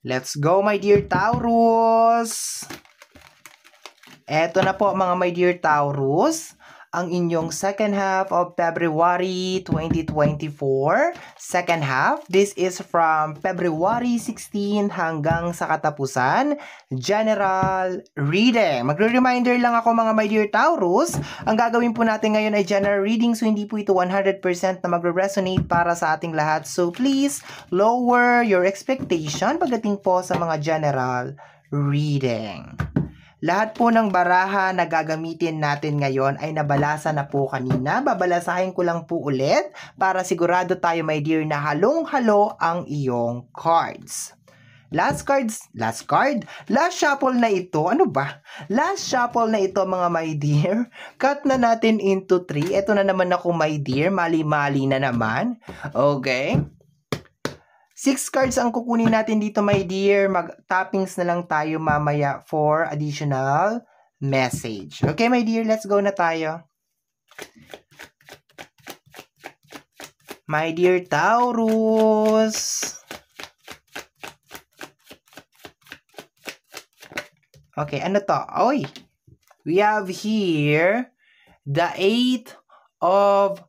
Let's go, my dear Taurus! Eto na po mga my dear Taurus, ang inyong second half of February 2024. Second half, this is from February 16 hanggang sa katapusan. General reading. Magre-reminder lang ako mga my dear Taurus, ang gagawin po natin ngayon ay general reading, so hindi po ito 100% na magre-resonate para sa ating lahat. So please, lower your expectation pagdating po sa mga general reading. Lahat po ng baraha na gagamitin natin ngayon ay nabalasa na po kanina. Babalasahin ko lang po ulit para sigurado tayo, my dear, na halong-halo ang iyong cards. Last shuffle na ito. Ano ba? Last shuffle na ito mga my dear. Cut na natin into 3. Ito na naman ako my dear. Mali-mali na naman. Okay. 6 cards ang kukunin natin dito, my dear. Mag-tappings na lang tayo mamaya for additional message. Okay, my dear, let's go na tayo. My dear Taurus. Okay, ano to? Oy! We have here the 8 of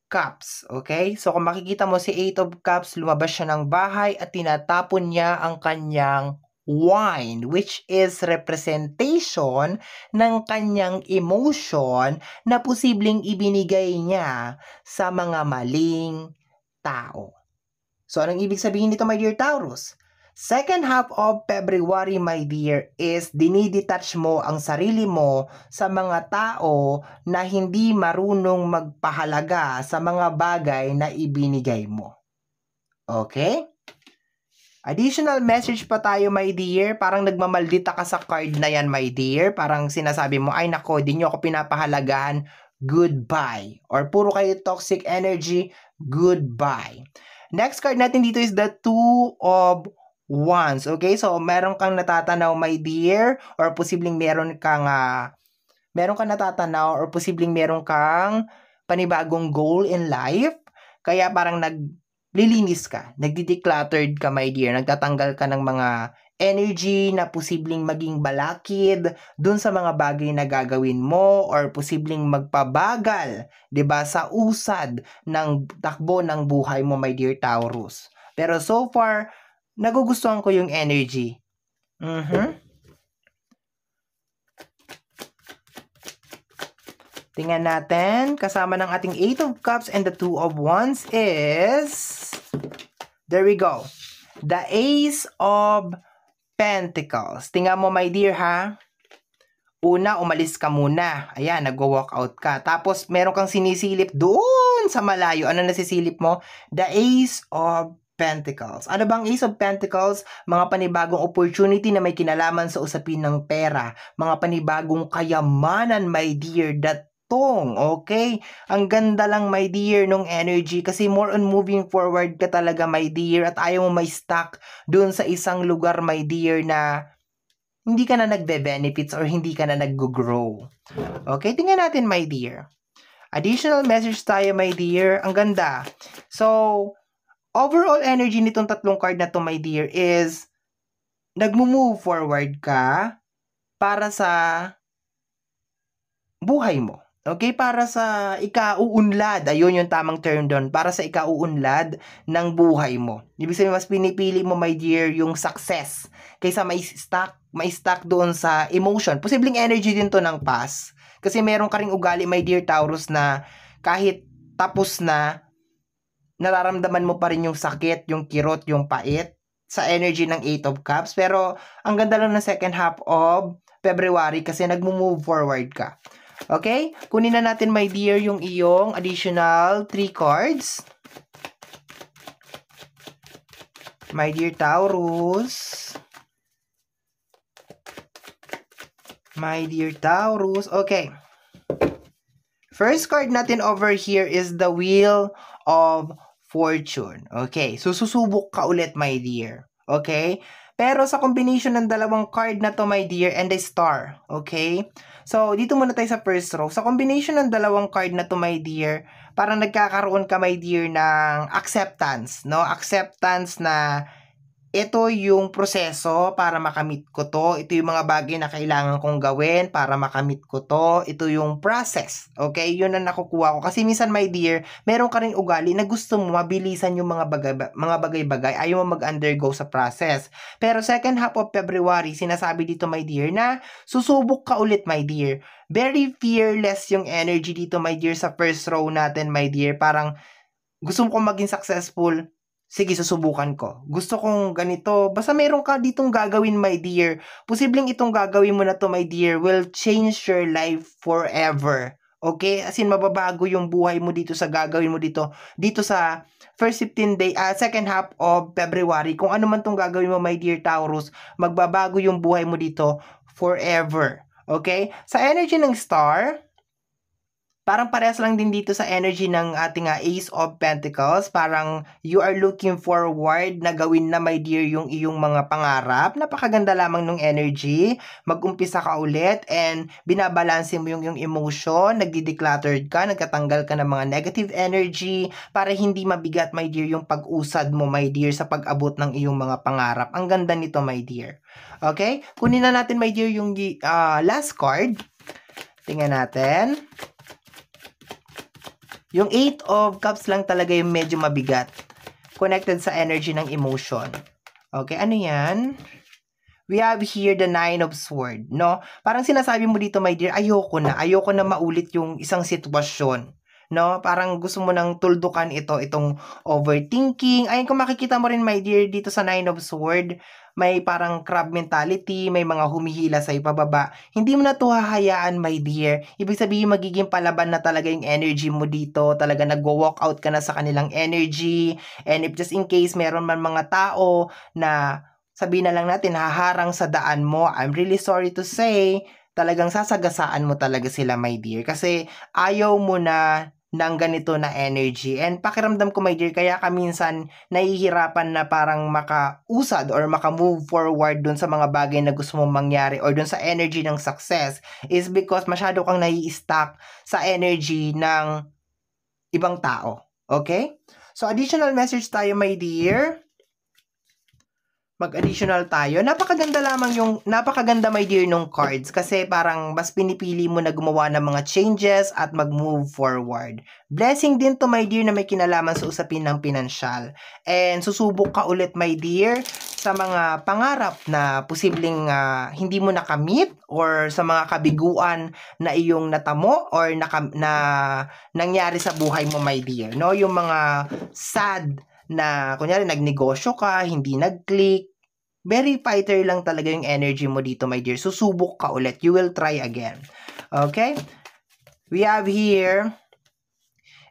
Cups, okay? So, kung makikita mo si 8 of Cups, lumabas siya ng bahay at tinatapon niya ang kanyang wine, which is representation ng kanyang emotion na posibleng ibinigay niya sa mga maling tao. So, anong ibig sabihin nito, my dear Taurus? Second half of February, my dear, is dinidetach mo ang sarili mo sa mga tao na hindi marunong magpahalaga sa mga bagay na ibinigay mo. Okay? Additional message pa tayo, my dear. Parang nagmamaldita ka sa card na yan, my dear. Parang sinasabi mo, ay nako, di nyo ako pinapahalagaan. Goodbye. Or puro kayo toxic energy. Goodbye. Next card natin dito is the 2 of Wands. Okay, so meron kang natatanaw, my dear, or posibleng meron kang natatanaw, or posibleng meron kang panibagong goal in life. Kaya parang naglilinis ka, nagdi-decluttered ka, my dear, nagtatanggal ka ng mga energy na posibleng maging balakid dun sa mga bagay na gagawin mo, or posibleng magpabagal, 'di ba, sa usad ng takbo ng buhay mo, my dear Taurus. Pero so far, nagugustuhan ko yung energy. Tingnan natin. Kasama ng ating 8 of Cups and the 2 of Wands is... There we go. The Ace of Pentacles. Tingnan mo, my dear, ha? Una, umalis ka muna. Ayan, nag-walk out ka. Tapos, meron kang sinisilip doon sa malayo. Ano nasisilip mo? The Ace of Pentacles. Ano bang Ace of Pentacles? Mga panibagong opportunity na may kinalaman sa usapin ng pera. Mga panibagong kayamanan, my dear, okay? Ang ganda lang, my dear, nung energy kasi more on moving forward ka talaga, my dear, at ayaw mo may stuck doon sa isang lugar, my dear, na hindi ka na nagbe-benefits or hindi ka na nag-grow. Okay, tingnan natin, my dear. Additional message tayo, my dear. Ang ganda. So, overall energy nitong tatlong card na to, my dear, is nagmo-move forward ka para sa buhay mo. Okay? Para sa ikauunlad. Ayun yung tamang term doon. Para sa ikauunlad ng buhay mo. Ibig sabihin, mas pinipili mo, my dear, yung success kaysa may stuck doon sa emotion. Posibleng energy din to ng past. Kasi meron ka ring ugali, my dear Taurus, na kahit tapos na, nararamdaman mo pa rin yung sakit, yung kirot, yung pait sa energy ng 8 of Cups. Pero, ang ganda lang ng second half of February kasi nagmo-move forward ka. Okay? Kunin na natin, my dear, yung iyong additional 3 cards. My dear Taurus. My dear Taurus. Okay. First card natin over here is the Wheel of Fortune. Okay, so susubok ka ulit, my dear. Okay? Pero sa combination ng dalawang card na to, my dear, and the star. Okay? So, dito muna tayo sa first row. Sa combination ng dalawang card na to, my dear, parang nagkakaroon ka, my dear, ng acceptance. No? Acceptance na ito yung proseso para makamit ko to. Ito yung mga bagay na kailangan kong gawin para makamit ko to. Ito yung process. Okay? Yun ang nakukuha ko. Kasi minsan, my dear, meron ka rin ugali na gusto mo mabilisan yung mga bagay-bagay. Ayaw mo mag-undergo sa process. Pero second half of February, sinasabi dito, my dear, na susubok ka ulit, my dear. Very fearless yung energy dito, my dear, sa first row natin, my dear. Parang gusto mo kong maging successful, sige, susubukan ko. Gusto kong ganito. Basta meron ka ditong gagawin, my dear. Posibleng itong gagawin mo na to, my dear, will change your life forever. Okay? As in, mababago yung buhay mo dito sa gagawin mo dito sa first 15 day, second half of February. Kung ano man tong gagawin mo, my dear Taurus, magbabago yung buhay mo dito forever. Okay? Sa energy ng star, parang parehas lang din dito sa energy ng ating Ace of Pentacles. Parang you are looking forward na gawin na, my dear, yung iyong mga pangarap. Napakaganda lamang ng energy. Mag-umpisa ka ulit and binabalanse mo yung emotion. Nagdi-decluttered ka, nagkatanggal ka ng mga negative energy para hindi mabigat, my dear, yung pag-usad mo, my dear, sa pag-abot ng iyong mga pangarap. Ang ganda nito, my dear. Okay? Kunin na natin, my dear, yung last card. Tingnan natin. Yung 8 of Cups lang talaga yung medyo mabigat. Connected sa energy ng emotion. Okay, ano yan? We have here the 9 of Swords, no? Parang sinasabi mo dito, my dear, ayoko na maulit yung isang sitwasyon. No? Parang gusto mo nang tuldukan itong overthinking. Ayun, kung makikita mo rin, my dear, dito sa 9 of Swords, may parang crab mentality, may mga humihila sa ipababa. Hindi mo na to hahayaan, my dear. Ibig sabihin, magiging palaban na talaga yung energy mo dito. Talaga nagwo-walk out ka na sa kanilang energy. And if just in case meron man mga tao na sabihin na lang natin, haharang sa daan mo, I'm really sorry to say, talagang sasagasaan mo talaga sila, my dear. Kasi ayaw mo na ng ganito na energy. And pakiramdam ko, my dear, kaya ka minsan nahihirapan na parang makausad or makamove forward dun sa mga bagay na gusto mong mangyari or dun sa energy ng success is because masyado kang nai-stuck sa energy ng ibang tao. Okay? So, additional message tayo, my dear. Mag-additional tayo. Napakaganda, my dear, nung cards kasi parang mas pinipili mo na gumawa ng mga changes at mag-move forward. Blessing din to, my dear, na may kinalaman sa usapin ng pinansyal. And susubok ka ulit, my dear, sa mga pangarap na posibleng hindi mo nakamit or sa mga kabiguan na iyong natamo or na nangyari sa buhay mo, my dear. No? Yung mga sad na kunyari nagnegosyo ka, hindi nag-click, very fighter lang talaga yung energy mo dito, my dear. Susubok ka ulit. You will try again. Okay? We have here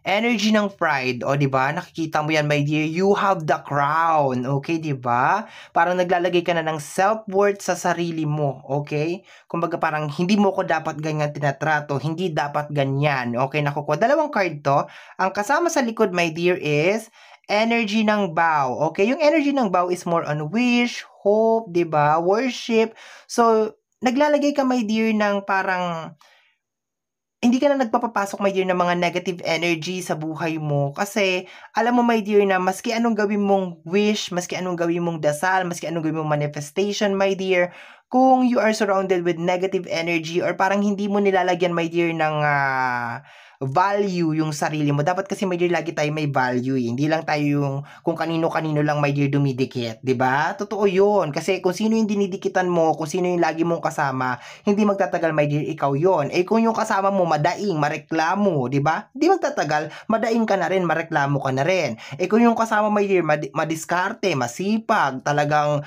energy ng pride. O, diba? Nakikita mo yan, my dear. You have the crown. Okay, diba? Parang naglalagay ka na ng self-worth sa sarili mo. Okay? Kumbaga parang hindi mo ko dapat ganyan tinatrato. Hindi dapat ganyan. Okay, nakukuha. Dalawang card to. Ang kasama sa likod, my dear, is energy ng vow. Okay? Yung energy ng vow is more on wish, hope, diba? Worship. So, naglalagay ka, my dear, ng parang hindi ka na nagpapapasok, my dear, ng mga negative energy sa buhay mo. Kasi, alam mo, my dear, na maski anong gawin mong wish, maski anong gawin mong dasal, maski anong gawin mong manifestation, my dear, kung you are surrounded with negative energy or parang hindi mo nilalagyan, my dear, ng value yung sarili mo. Dapat kasi, my dear, lagi tayo may value. Hindi lang tayo yung kung kanino-kanino lang, my dear, dumidikit. Diba? Totoo yun. Kasi kung sino yung dinidikitan mo, kung sino yung lagi mong kasama, hindi magtatagal, my dear, ikaw yon. Eh kung yung kasama mo madaing, mareklamo, diba? Hindi magtatagal, madaing ka na rin, mareklamo ka na rin. Eh kung yung kasama, my dear, madiskarte, masipag, talagang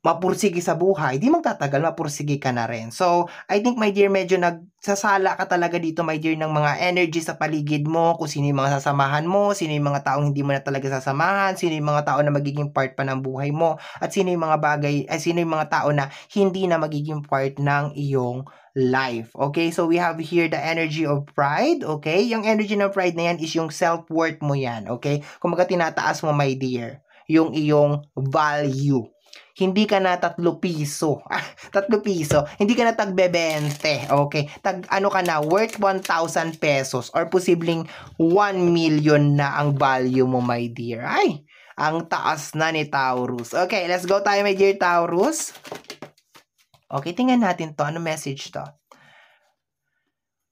mapursige sa buhay, di magtatagal, mapursige ka na rin. So, I think, my dear, medyo nagsasala ka talaga dito, my dear, ng mga energy sa paligid mo, kung sino yung mga sasamahan mo, sino yung mga taong hindi mo na talaga sasamahan, sino yung mga tao na magiging part pa ng buhay mo, at sino yung mga sino yung mga tao na hindi na magiging part ng iyong life. Okay? So, we have here the energy of pride. Okay? Yung energy ng pride na yan is yung self-worth mo yan. Okay? Kung maga tinataas mo, my dear, yung iyong value. Hindi ka na 3 piso. 3 piso. Hindi ka na tagbe-20. Okay? Ano ka na, worth 1,000 pesos or posibleng 1 million na ang value mo, my dear. Ay, Ang taas na ni Taurus. Okay, let's go tayo, my dear Taurus. Okay, tingnan natin to. Ano message to?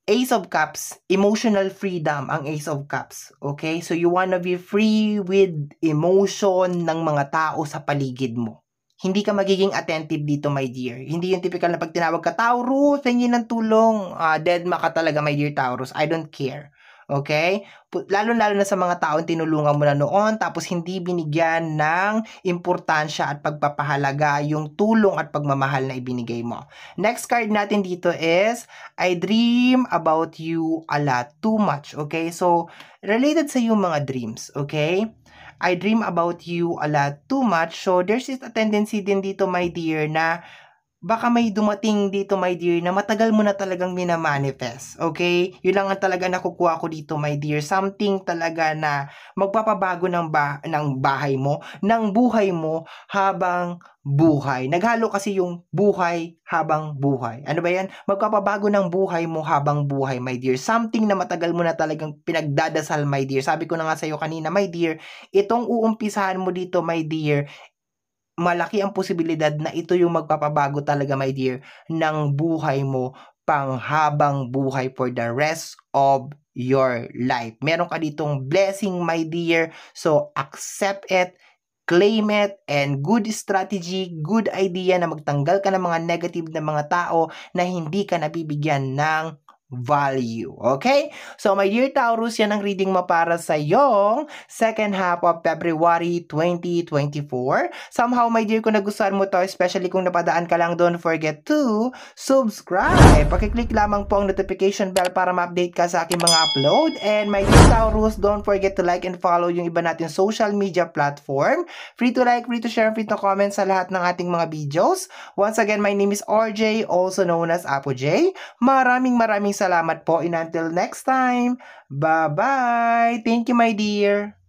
Ace of Cups, emotional freedom ang Ace of Cups. Okay? So, you wanna be free with emotion ng mga tao sa paligid mo. Hindi ka magiging attentive dito, my dear. Hindi yung typical na pag tinawag ka, Taurus, tingin ng tulong. Deadma ka talaga, my dear Taurus. I don't care. Okay? Lalo-lalo na sa mga taong tinulungan mo na noon, tapos hindi binigyan ng importansya at pagpapahalaga yung tulong at pagmamahal na ibinigay mo. Next card natin dito is, I dream about you a lot, too much. Okay? So, related sa yung mga dreams. Okay? I dream about you a lot, too much. So, there's a tendency din dito, my dear, na baka may dumating dito, my dear, na matagal mo na talagang minamanifest. Okay? Yun lang ang talaga nakukuha ko dito, my dear. Something talaga na magpapabago ng bahay mo, ng buhay mo habang buhay. Naghalo kasi yung buhay habang buhay. Ano ba yan? Magpapabago ng buhay mo habang buhay, my dear. Something na matagal mo na talagang pinagdadasal, my dear. Sabi ko na nga sa'yo kanina, my dear, itong uumpisahan mo dito, my dear, malaki ang posibilidad na ito yung magpapabago talaga, my dear, ng buhay mo panghabang buhay for the rest of your life. Meron ka ditong blessing, my dear. So, accept it, claim it, and good strategy, good idea na magtanggal ka ng mga negative na mga tao na hindi ka nabibigyan ng value. Okay? So, my dear Taurus, yan ang reading mo para sa yung second half of February 2024. Somehow, my dear, kung nagustuhan mo to, especially kung napadaan ka lang, don't forget to subscribe. Pakiclick lamang po ang notification bell para ma-update ka sa aking mga upload. And my dear Taurus, don't forget to like and follow yung iba natin social media platform. Free to like, free to share, free to comment sa lahat ng ating mga videos. Once again, my name is RJ, also known as Apo J. Maraming salamat po, and until next time, bye-bye! Thank you, my dear!